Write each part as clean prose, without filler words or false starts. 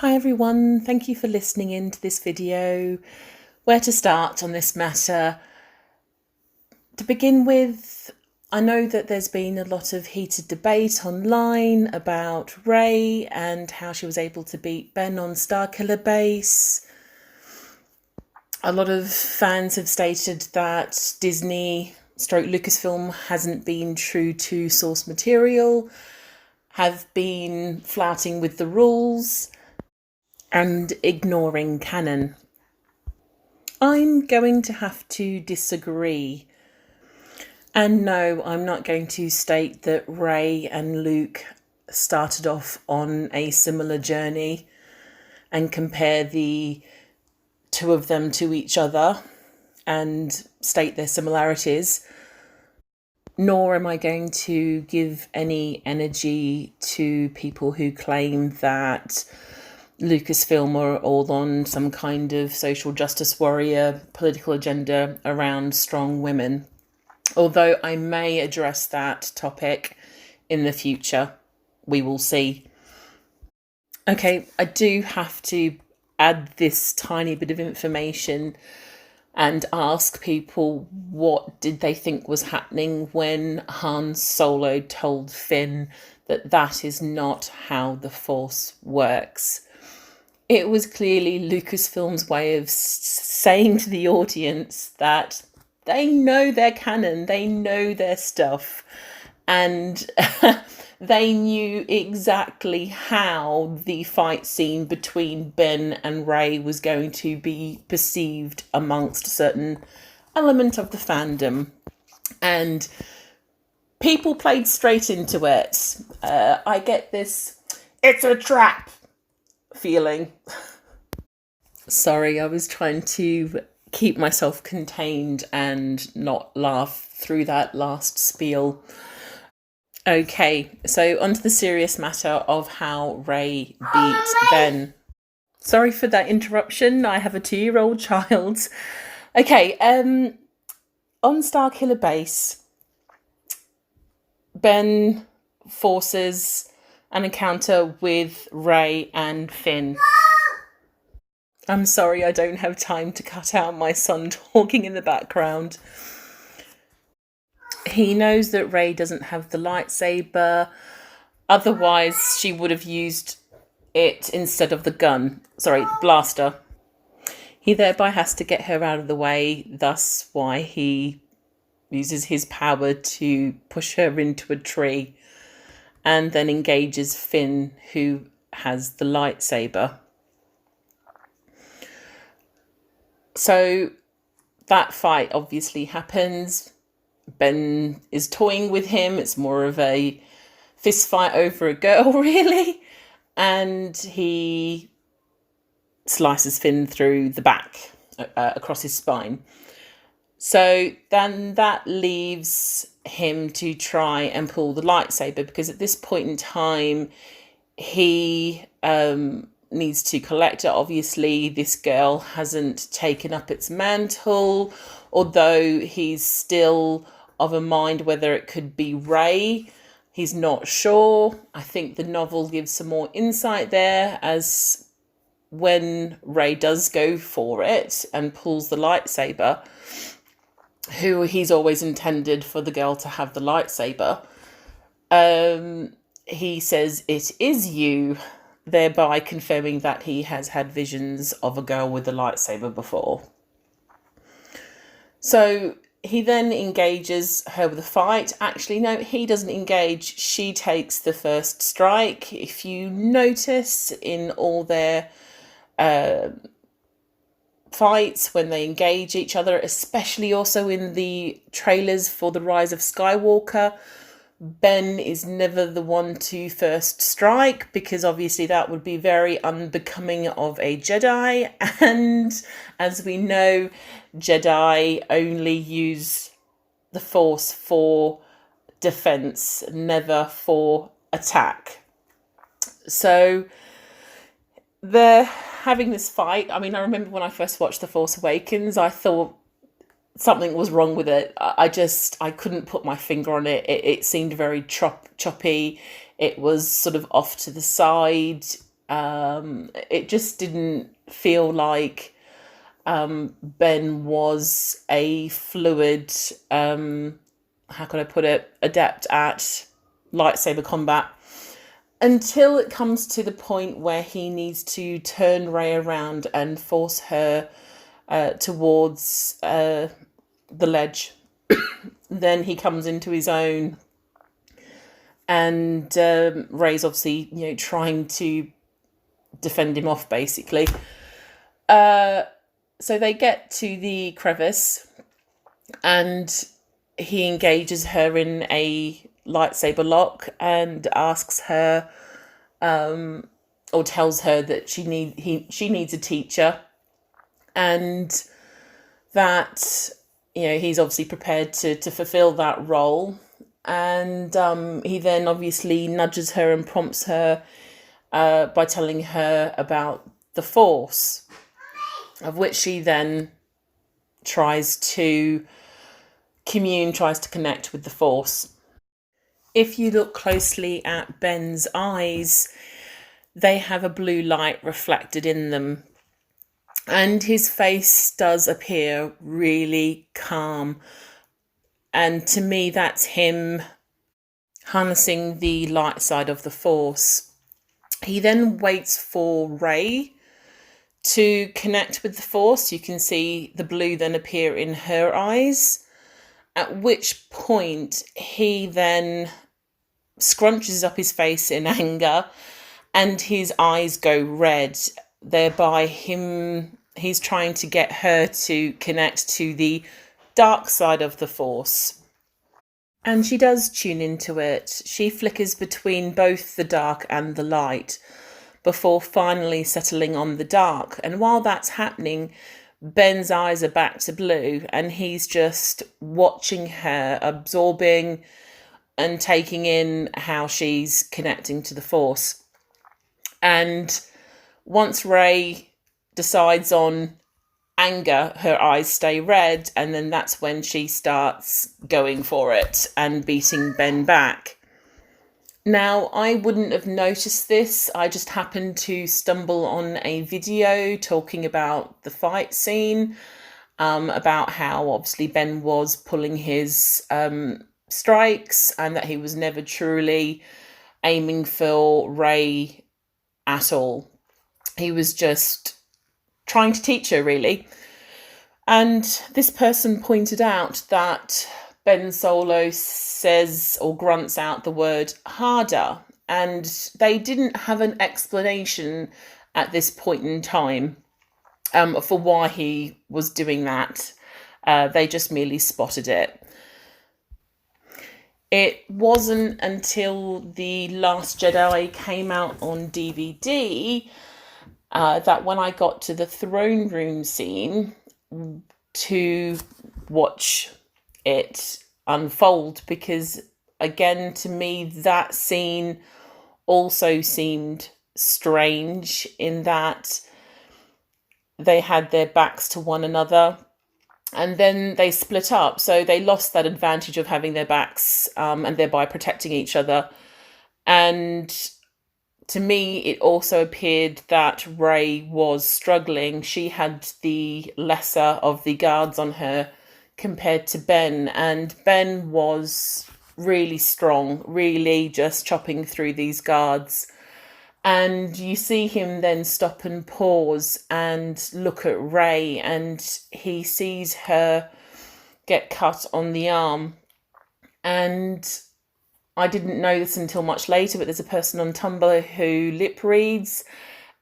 Hi everyone, thank you for listening in to this video. Where to start on this matter? To begin with, I know that there's been a lot of heated debate online about Rey and how she was able to beat Ben on Starkiller Base. A lot of fans have stated that Disney / Lucasfilm hasn't been true to source material, have been flouting with the rules and ignoring canon. I'm going to have to disagree. And no, I'm not going to state that Rey and Luke started off on a similar journey and compare the two of them to each other and state their similarities. Nor am I going to give any energy to people who claim that Lucasfilm are all on some kind of social justice warrior political agenda around strong women, although I may address that topic in the future. We will see. Okay, I do have to add this tiny bit of information and ask people what did they think was happening when Han Solo told Finn that that is not how the Force works. It was clearly Lucasfilm's way of saying to the audience that they know their canon, they know their stuff, and they knew exactly how the fight scene between Ben and Rey was going to be perceived amongst a certain element of the fandom. And people played straight into it. I get this, it's a trap feeling. Sorry, I was trying to keep myself contained and not laugh through that last spiel. Okay, so onto the serious matter of how Rey beat Ben. Sorry for that interruption. I have a 2-year-old child. Okay, on Starkiller Base, Ben forces an encounter with Rey and Finn. I'm sorry, I don't have time to cut out my son talking in the background. He knows that Rey doesn't have the lightsaber, otherwise she would have used it instead of the gun. Sorry, blaster. He thereby has to get her out of the way, thus why he uses his power to push her into a tree and then engages Finn, who has the lightsaber. So that fight obviously happens. Ben is toying with him. It's more of a fist fight over a girl, really. And he slices Finn through the back, across his spine. So then that leaves him to try and pull the lightsaber, because at this point in time, he needs to collect it. Obviously, this girl hasn't taken up its mantle, although he's still of a mind whether it could be Rey. He's not sure. I think the novel gives some more insight there, as when Rey does go for it and pulls the lightsaber, who he's always intended for the girl to have the lightsaber, he says, "It is you," thereby confirming that he has had visions of a girl with a lightsaber before. So he then engages her with a fight. Actually, no, he doesn't engage. She takes the first strike. If you notice in all their fights, when they engage each other, especially also in the trailers for The Rise of Skywalker, Ben is never the one to first strike, because obviously that would be very unbecoming of a Jedi, and as we know, Jedi only use the Force for defense, never for attack. So they're having this fight. I mean, I remember when I first watched The Force Awakens, I thought something was wrong with it. I couldn't put my finger on it. It seemed very choppy. It was sort of off to the side. It just didn't feel like Ben was a fluid, how can I put it, adept at lightsaber combat, until it comes to the point where he needs to turn Rey around and force her towards the ledge. Then he comes into his own, and Rey's obviously, trying to defend him off, basically. So they get to the crevice, and he engages her in a lightsaber lock and asks her, or tells her that she needs a teacher, and that he's obviously prepared to fulfill that role. And he then obviously nudges her and prompts her by telling her about the Force, of which she then tries to connect with the Force. If you look closely at Ben's eyes, they have a blue light reflected in them, and his face does appear really calm. And to me, that's him harnessing the light side of the Force. He then waits for Rey to connect with the Force. You can see the blue then appear in her eyes, at which point he then scrunches up his face in anger and his eyes go red, thereby he's trying to get her to connect to the dark side of the Force. And she does tune into it. She flickers between both the dark and the light before finally settling on the dark. And while that's happening, Ben's eyes are back to blue, and he's just watching her, absorbing and taking in how she's connecting to the Force. And once Rey decides on anger, her eyes stay red, and then that's when she starts going for it and beating Ben back. Now, I wouldn't have noticed this. I just happened to stumble on a video talking about the fight scene, about how obviously Ben was pulling his strikes, and that he was never truly aiming for Rey at all. He was just trying to teach her, really. And this person pointed out that Ben Solo says or grunts out the word harder, and they didn't have an explanation at this point in time for why he was doing that. They just merely spotted it. It wasn't until The Last Jedi came out on DVD that when I got to the throne room scene to watch it unfold, because again, to me, that scene also seemed strange in that they had their backs to one another, and then they split up. So they lost that advantage of having their backs and thereby protecting each other. And to me, it also appeared that Rey was struggling. She had the lesser of the guards on her compared to Ben, and Ben was really strong, really just chopping through these guards. And you see him then stop and pause and look at Rey, and he sees her get cut on the arm. And I didn't know this until much later, but there's a person on Tumblr who lip reads,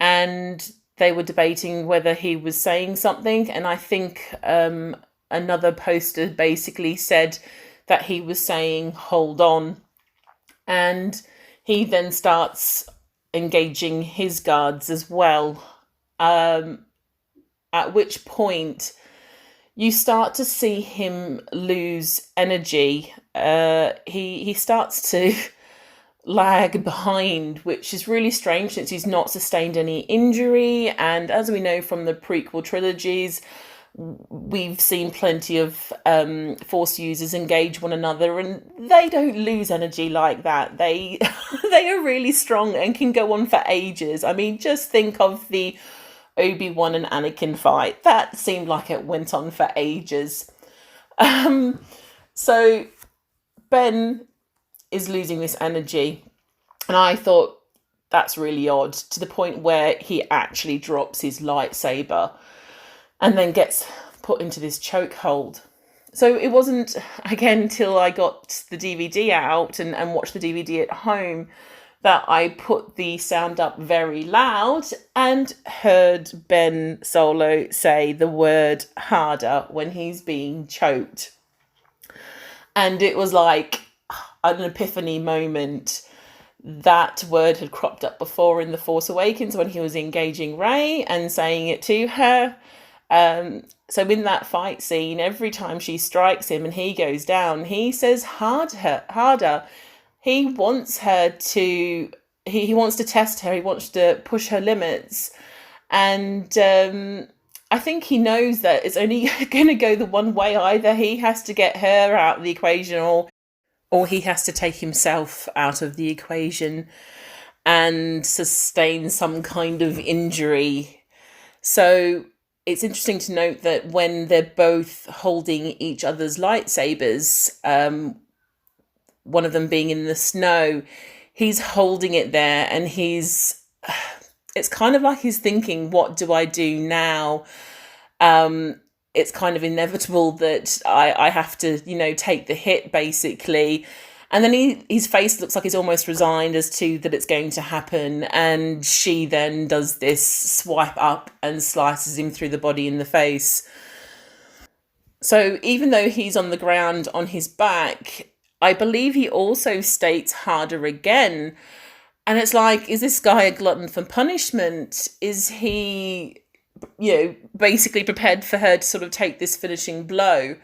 and they were debating whether he was saying something. And I think another poster basically said that he was saying, "Hold on." And he then starts engaging his guards as well. At which point you start to see him lose energy. He starts to lag behind, which is really strange since he's not sustained any injury. And as we know from the prequel trilogies, we've seen plenty of Force users engage one another, and they don't lose energy like that. They they are really strong and can go on for ages. I mean, just think of the Obi-Wan and Anakin fight. That seemed like it went on for ages. So Ben is losing this energy, and I thought that's really odd, to the point where he actually drops his lightsaber and then gets put into this chokehold. So it wasn't, again, till I got the DVD out and watched the DVD at home that I put the sound up very loud and heard Ben Solo say the word harder when he's being choked. And it was like an epiphany moment. That word had cropped up before in The Force Awakens when he was engaging Rey and saying it to her. So in that fight scene, every time she strikes him and he goes down, he says harder, harder. He wants her to, he wants to test her. He wants to push her limits. And I think he knows that it's only going to go the one way. Either he has to get her out of the equation, or he has to take himself out of the equation and sustain some kind of injury. So it's interesting to note that when they're both holding each other's lightsabers, one of them being in the snow, he's holding it there, and it's kind of like he's thinking, what do I do now? It's kind of inevitable that I have to, take the hit, basically. And then his face looks like he's almost resigned as to that it's going to happen. And she then does this swipe up and slices him through the body in the face. So even though he's on the ground on his back, I believe he also states harder again. And it's like, is this guy a glutton for punishment? Is he, basically prepared for her to sort of take this finishing blow?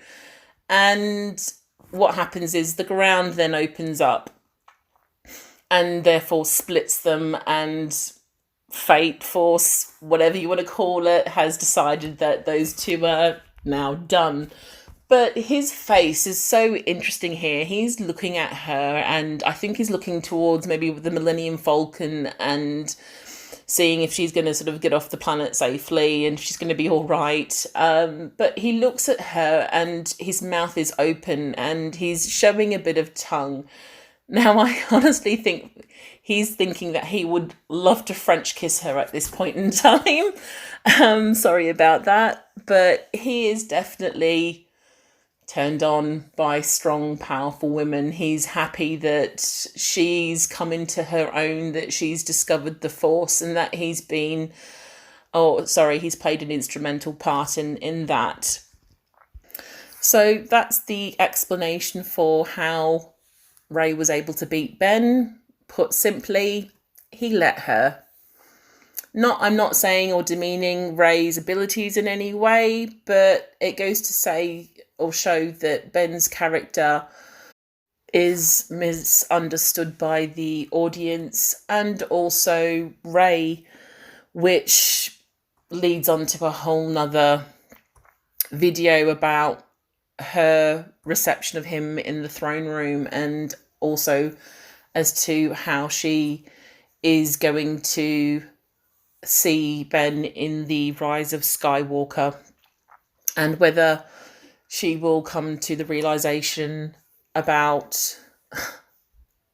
And what happens is the ground then opens up and therefore splits them, and fate, force, whatever you want to call it, has decided that those two are now done. But his face is so interesting here. He's looking at her, and I think he's looking towards maybe the Millennium Falcon and seeing if she's going to sort of get off the planet safely and she's going to be all right. But he looks at her and his mouth is open and he's showing a bit of tongue. Now, I honestly think he's thinking that he would love to French kiss her at this point in time. Sorry about that. But he is definitely turned on by strong, powerful women. He's happy that she's come into her own, that she's discovered the Force, and that he's played an instrumental part in that. So that's the explanation for how Rey was able to beat Ben. Put simply, he let her. I'm not saying or demeaning Rey's abilities in any way, but it goes to say or show that Ben's character is misunderstood by the audience, and also Rey, which leads on to a whole nother video about her reception of him in the throne room, and also as to how she is going to see Ben in the Rise of Skywalker, and whether she will come to the realization about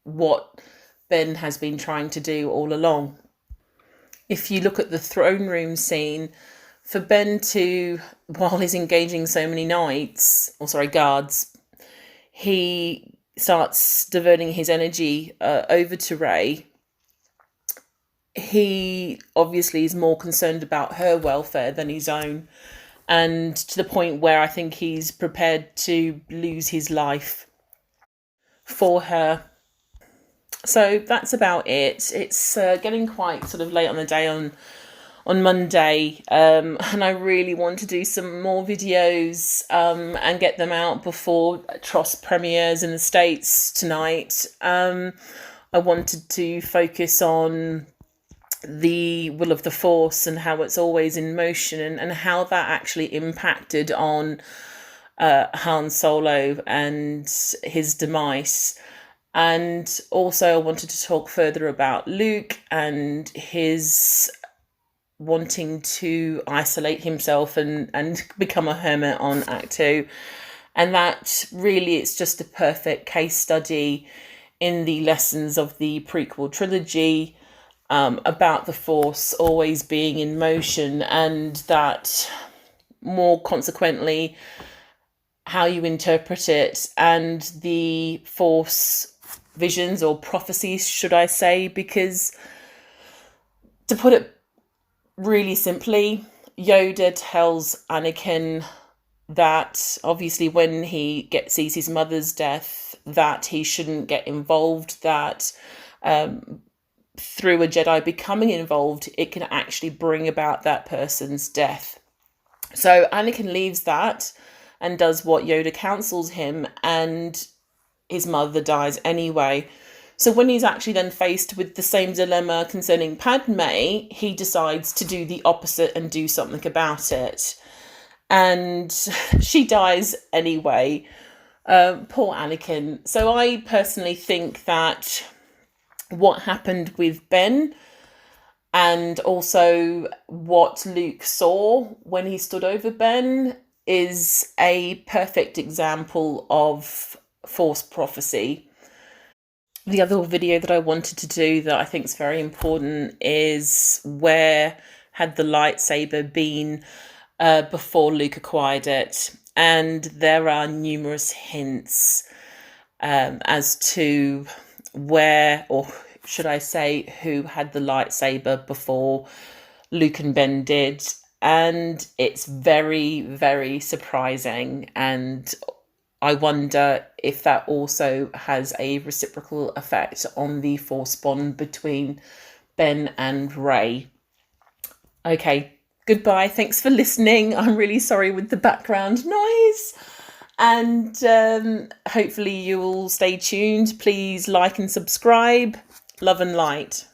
what Ben has been trying to do all along. If you look at the throne room scene, for Ben to, while he's engaging so many guards, he starts diverting his energy over to Rey. He obviously is more concerned about her welfare than his own, and to the point where I think he's prepared to lose his life for her. So that's about it. It's getting quite sort of late on the day on Monday, and I really want to do some more videos and get them out before TROS premieres in the States tonight. I wanted to focus on the will of the Force and how it's always in motion, and how that actually impacted on Han Solo and his demise. And also I wanted to talk further about Luke and his wanting to isolate himself and become a hermit on Act 2. And that really, it's just a perfect case study in the lessons of the prequel trilogy, about the Force always being in motion, and that more consequently how you interpret it, and the Force visions or prophecies, should I say, because to put it really simply, Yoda tells Anakin that obviously when he sees his mother's death, that he shouldn't get involved, that through a Jedi becoming involved, it can actually bring about that person's death. So Anakin leaves that and does what Yoda counsels him, and his mother dies anyway. So when he's actually then faced with the same dilemma concerning Padme, he decides to do the opposite and do something about it. And she dies anyway. Poor Anakin. So I personally think that what happened with Ben, and also what Luke saw when he stood over Ben, is a perfect example of Force prophecy. The other video that I wanted to do that I think is very important is where had the lightsaber been before Luke acquired it. And there are numerous hints as to where, or should I say, who had the lightsaber before Luke and Ben did. And it's very, very surprising. And I wonder if that also has a reciprocal effect on the Force bond between Ben and Rey. Okay, goodbye. Thanks for listening. I'm really sorry with the background noise. And hopefully you will stay tuned. Please like and subscribe. Love and light.